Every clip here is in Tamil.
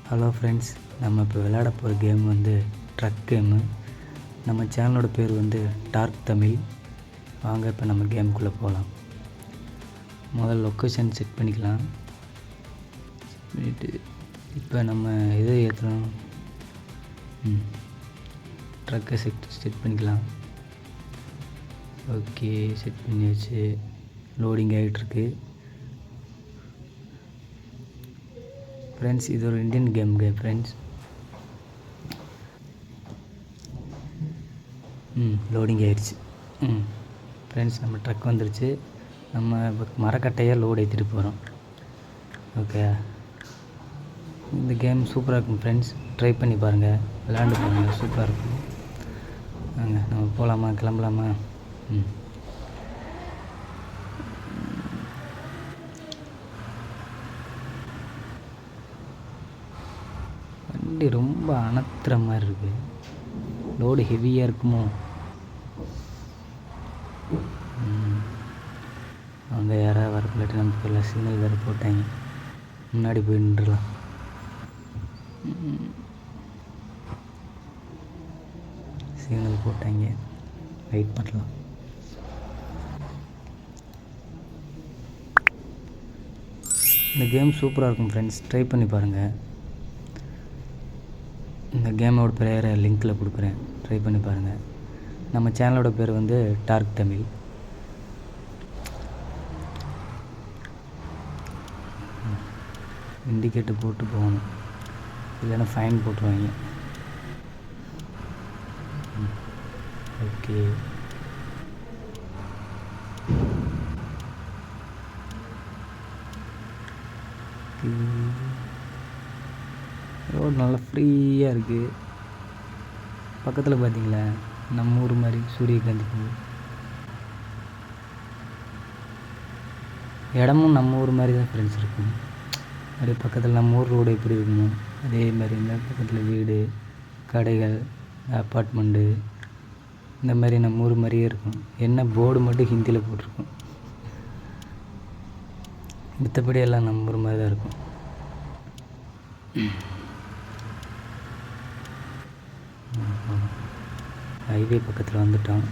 ஹலோ ஃப்ரெண்ட்ஸ், நம்ம இப்போ விளையாட போகிற கேம் வந்து ட்ரக் கேமு. நம்ம சேனலோட பேர் வந்து டார்க் தமிழ். வாங்க இப்போ நம்ம கேமுக்குள்ளே போகலாம். முதல்ல லொக்கேஷன் செட் பண்ணிக்கலாம். இப்போ நம்ம எதை ஏற்றணும், ட்ரக்கை செட் பண்ணிக்கலாம். ஓகே, செட் பண்ணியாச்சு. லோடிங் ஆகிட்டுருக்கு. ஃப்ரெண்ட்ஸ், இது ஒரு இந்தியன் கேமுங்க ஃப்ரெண்ட்ஸ். லோடிங் ஆயிடுச்சு. ஃப்ரெண்ட்ஸ், நம்ம ட்ரக் வந்துருச்சு. நம்ம மரக்கட்டையாக லோடு ஏற்றிட்டு போகிறோம். ஓகே, இந்த கேம் சூப்பராக இருக்கும் ஃப்ரெண்ட்ஸ். ட்ரை பண்ணி பாருங்கள், விளையாண்டு பாருங்கள், சூப்பராக இருக்கும். வாங்க நம்ம போகலாமா, கிளம்பலாமா? வண்டி ரொம்ப அணத்துற மாதிரி இருக்குது. லோடு ஹெவியாக இருக்குமோ? அவங்க யாராவது வரக்குள்ளாட்டி நம்ம போயிடலாம். சிக்னல் வேறு போட்டாங்க, முன்னாடி போய் நின்றுலாம். சிக்னல் போட்டாங்க, வெயிட் பண்ணலாம். இந்த கேம் சூப்பராக இருக்கும் ஃப்ரெண்ட்ஸ், ட்ரை பண்ணி பாருங்கள். இந்த கேமோட பேரை லிங்க்கில் கொடுக்குறேன், ட்ரை பண்ணி பாருங்கள். நம்ம சேனலோட பேர் வந்து டார்க் தமிழ். இண்டிகேட்டர் போட்டு போகணும், இல்லைன்னா ஃபைன் போட்டுருவாங்க. ஓகே, ரோடு நல்லா ஃப்ரீயாக இருக்குது. பக்கத்தில் பார்த்தீங்களா, நம்ம ஊர் மாதிரி சூரியகாந்தி பூ. இடமும் நம்ம ஊர் மாதிரி தான் ஃப்ரெண்ட்ஸ் இருக்கும். அப்படியே பக்கத்தில் நம்ம ஊர் ரோடு எப்படி இருக்கணும் அதே மாதிரி இருந்தால் பக்கத்தில் வீடு, கடைகள், அப்பார்ட்மெண்ட்டு, இந்த மாதிரி நம்ம ஊர் மாதிரியே இருக்கும். என்ன போர்டு மட்டும் ஹிந்தியில் போட்டிருக்கும், மற்றபடி எல்லாம் நம்ம ஊர் மாதிரி தான் இருக்கும். ஹைவே பக்கத்தில் வந்துட்டோம்.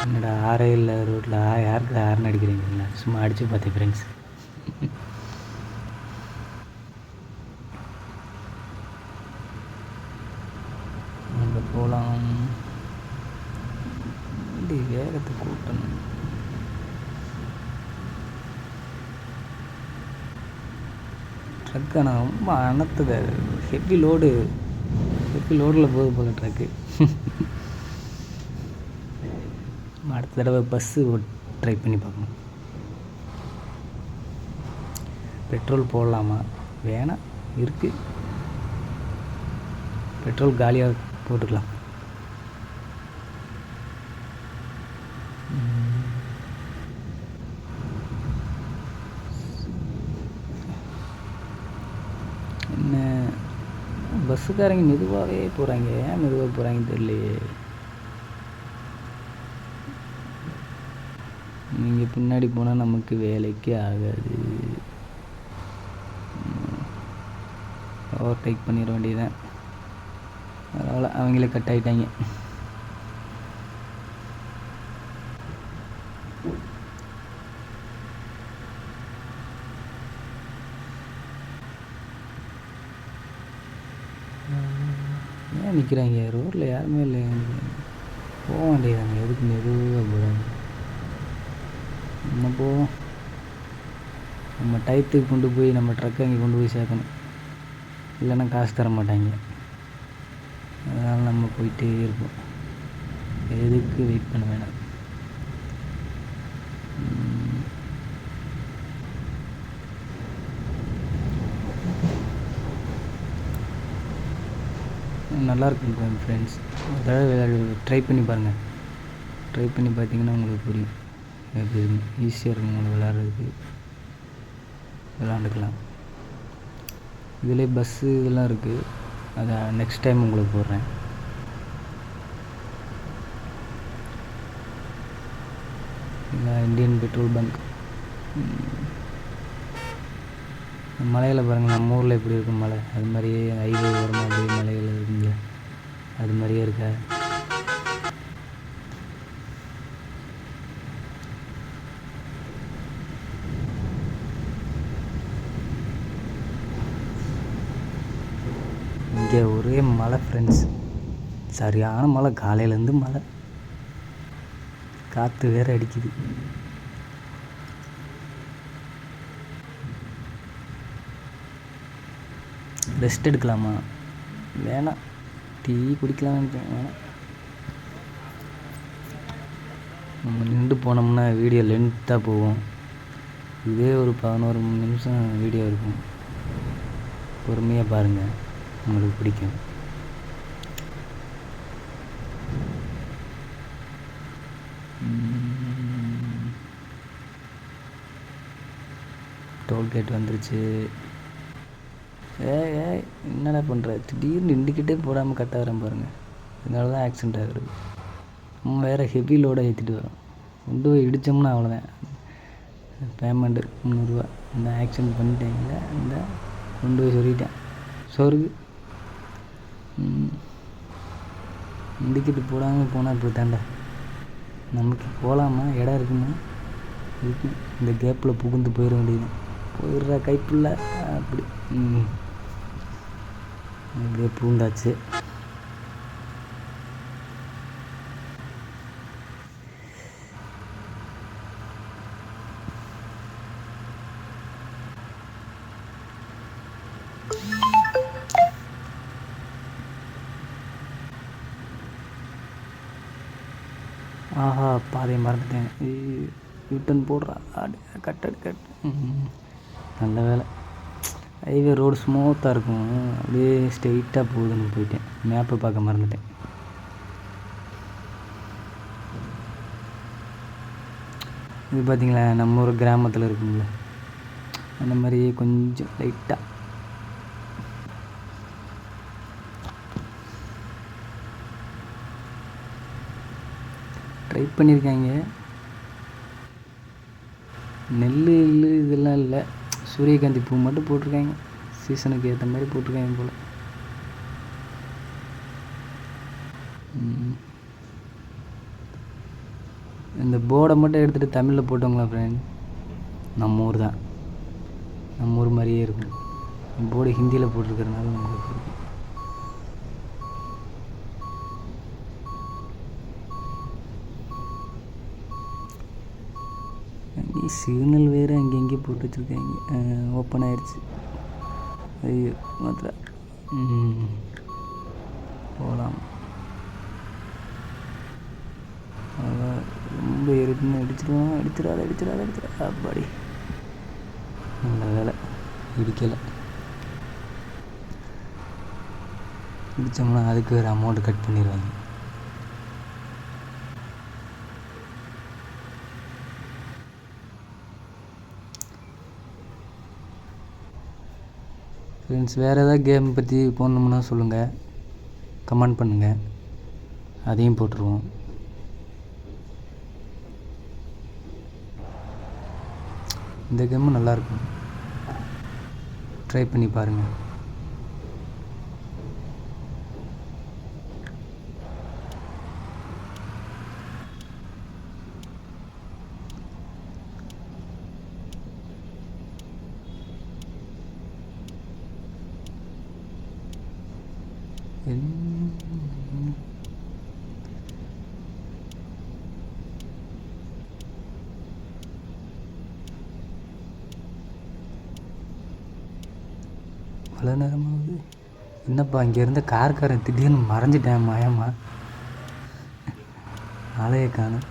என்னடா ஆரே இல்லை ரோட்டில், யாருக்கு ஹார்ன் அடிக்கிறீங்களா? சும்மா அடித்து பார்த்தேன் ஃப்ரெண்ட்ஸ். அங்கே போகலாம். வண்டி வேகத்தை கூட்டணும். ட்ரக் ஆனால் ரொம்ப அணத்துது. ஹெவி லோடில் போகுது போல ட்ரக்கு. அடுத்த தடவை பஸ்ஸு ட்ரை பண்ணி பார்க்கணும். பெட்ரோல் போடலாமா? வேணாம், இருக்குது. பெட்ரோல் காலியாக போட்டுக்கலாம். என்ன பஸ்ஸுக்காரங்க மெதுவாகவே போகிறாங்க. ஏன் மெதுவாக போகிறாங்கன்னு தெரியலையே. நீங்கள் பின்னாடி போனால் நமக்கு வேலைக்கே ஆகாது. ஓவர்டேக் பண்ணிட வேண்டியதுதான். அதனால் அவங்களே கட் ஆகிட்டாங்க. ஏன் நிற்கிறாங்க? ரோட்டில் யாருமே இல்லை. போக வேண்டியதாங்க, எதுக்கு மெதுவாக போகிறாங்க? நம்ம போவோம். நம்ம டயத்துக்கு கொண்டு போய் நம்ம ட்ரக்கை அங்கே கொண்டு போய் சேர்க்கணும், இல்லைன்னா காசு தர மாட்டாங்க. அதனால் நம்ம போயிட்டே இருப்போம், எதுக்கு வெயிட் பண்ண வேணாம். நல்லாயிருக்கும் ஃப்ரெண்ட்ஸ், அதாவது ட்ரை பண்ணி பாருங்கள். ட்ரை பண்ணி பார்த்தீங்கன்னா உங்களுக்கு புரியும். எப்படி ஈஸியாக இருக்கும் உங்களுக்கு விளையாடுறதுக்கு. விளாண்டுக்கலாம். இதிலே பஸ்ஸு இதெல்லாம் இருக்குது, அதை நெக்ஸ்ட் டைம் உங்களுக்கு போடுறேன். Indian petrol bunk. மலையில் பாருங்கள், நம்ம ஊரில் எப்படி இருக்கும் மலை, அது மாதிரியே ஹைவே ஓரமாக அப்படியே மலையில் இருக்குங்க, அது மாதிரியே இருக்கா. இங்கே ஒரே மழை ஃப்ரெண்ட்ஸ், சரியான மழை, காலையிலேருந்து மழை, காற்று வேறு அடிக்குது. ரெஸ்ட் எடுக்கலாமா? வேணாம், டீ குடிக்கலாம்னு வேணாம். நம்ம நின்று போனோம்னா வீடியோ லென்த்தாக போகும். இதே ஒரு 11 நிமிஷம் வீடியோ இருக்கும். பொறுமையாக பாருங்கள், உங்களுக்கு பிடிக்கும். டோல்கேட் வந்துருச்சு. ஏய் என்னடா பண்ணுற, திடீர்னு இண்டிகேட்டே போடாமல் கட் ஆகிறேன் பாருங்கள், இதனால தான் ஆக்சிடெண்ட் ஆகுறது. நம்ம வேறு ஹெவி லோடை ஏற்றிட்டு வரோம், கொண்டு போய் இடித்தோம்னா அவ்வளோதான், பேமெண்ட்டு 300 ரூபா. இந்த ஆக்சிடெண்ட் பண்ணிட்டேங்கள, இந்த கொண்டு போய் சொல்லிட்டேன் சொருகு. இண்டிகேட்டு போடாமல் போனால் இப்படி தாண்டா. நமக்கு போகலாமா, இடம் இருக்குமா, இருக்கு. இந்த கேப்பில் புகுந்து போயிட வேண்டியது, போயிடுறா கைப்புள்ள அப்படி. அப்படியே பூந்தாச்சு. ஆஹா, பாதையை மறந்துட்டேன். யூட்டன் போடுறா, கட். நல்ல வேலை, ஹைவே ரோடு ஸ்மூத்தாக இருக்கும், அப்படியே ஸ்ட்ரெயிட்டாக போகுதுன்னு போயிட்டேன், மேப்பை பார்க்க மறந்துட்டேன். இது பார்த்திங்களா, நம்ம ஒரு கிராமத்தில் இருக்குங்கள, அந்த மாதிரி கொஞ்சம் லைட்டாக. ட்ரை பண்ணியிருக்காங்க, நெல் இதெல்லாம் இல்லை, சூரியகாந்தி பூ மட்டும் போட்டிருக்காங்க, சீசனுக்கு ஏற்ற மாதிரி போட்டிருக்காங்க போல். இந்த போர்டை மட்டும் எடுத்துகிட்டு தமிழில் போட்டோங்களா ஃப்ரெண்ட், நம்ம ஊர் தான், நம்ம ஊர் மாதிரியே இருக்கும். போர்டு ஹிந்தியில் போட்டிருக்கிறதுனால நம்மளுக்கு இருக்கும். சிக்னல் வேறு அங்கங்கே போட்டு வச்சுருக்காங்க. ஓப்பன் ஆயிடுச்சு. ஐயோ மாத்திர போகலாம். ரொம்ப இருக்குன்னு அடிச்சிடாத அப்பாடி. நல்ல வேலை இடிக்கலை. இடித்தோம்னா அதுக்கு வேறு அமௌண்ட்டு கட் பண்ணிடுவாங்க. ஃப்ரெண்ட்ஸ், வேறு ஏதாவது கேம் பற்றி போடணும்னா சொல்லுங்கள், கமெண்ட் பண்ணுங்கள், அதையும் போட்டுருவோம். இந்த கேமும் நல்லாயிருக்கும், ட்ரை பண்ணி பாருங்கள். அவ்வளோ நேரமாகுது. என்னப்பா இங்கே இருந்த கார்காரன் திடீர்னு மறைஞ்சிட்டேன் மாயமா, ஆளையே காணும்.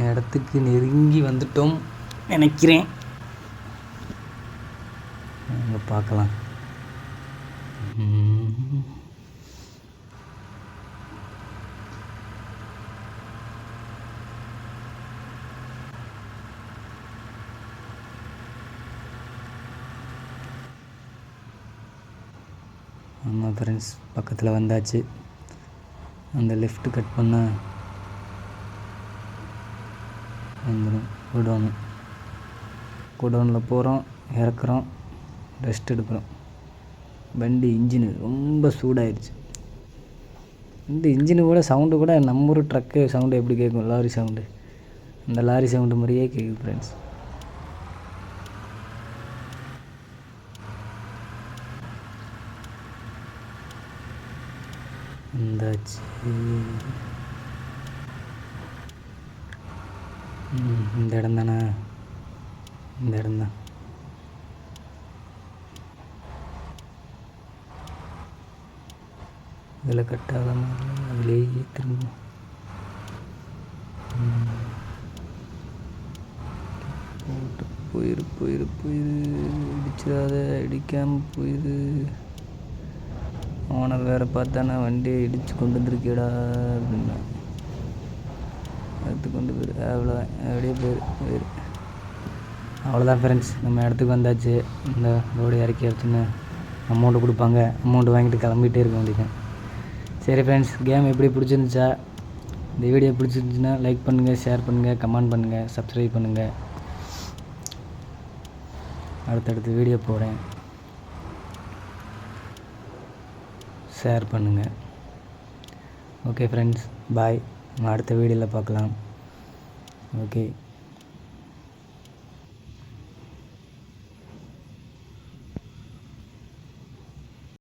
இடத்துக்கு நெருங்கி வந்துட்டோம் நினைக்கிறேன். அங்கே பார்க்கலாம். ஆமாம் ஃப்ரெண்ட்ஸ், பக்கத்தில் வந்தாச்சு. அந்த லெஃப்ட் கட் பண்ணால் வந்துடும் குடோனில் போகிறோம், இறக்குறோம், ரெஸ்ட் எடுக்கிறோம். வண்டி இன்ஜினு ரொம்ப சூடாயிடுச்சு. இந்த இன்ஜினு கூட சவுண்டு கூட நம்ம ஊர் ட்ரக்கு சவுண்டு எப்படி கேட்கும், லாரி சவுண்டு, அந்த லாரி சவுண்டு மாதிரியே கேட்குது ஃப்ரெண்ட்ஸ். இந்தாச்சு. இந்த இடம் தானே, இந்த இடம்தான். இதில் கட்டாத மாதிரி அதிலேயே திரும்ப போட்டு போயிரு இடிச்சிடாத, இடிக்காமல் போயிரு. ஓனர் வேறு பார்த்தானா வண்டியை இடித்து கொண்டு வந்துருக்கேடா அப்படின்னா எடுத்து கொண்டு போயிரு. அவ்வளோதான், அப்படியே போயிரு. அவ்வளோதான் ஃப்ரெண்ட்ஸ், நம்ம இடத்துக்கு வந்தாச்சு. இந்த ரோடு இறக்கி வச்சுன்னு அமௌண்ட்டு கொடுப்பாங்க, அமௌண்ட்டு வாங்கிட்டு கிளம்பிகிட்டே இருக்க வேண்டியது. சரி ஃப்ரெண்ட்ஸ், கேம் எப்படி பிடிச்சிருந்துச்சா? இந்த வீடியோ பிடிச்சிருந்துச்சுன்னா லைக் பண்ணுங்கள், ஷேர் பண்ணுங்கள், கமெண்ட் பண்ணுங்கள், சப்ஸ்கிரைப் பண்ணுங்கள். அடுத்தடுத்து வீடியோ போகிறேன், ஷேர் பண்ணுங்கள். ஓகே ஃப்ரெண்ட்ஸ், பாய். நம்ம அடுத்த வீடியோவில் பார்க்கலாம். ஓகே.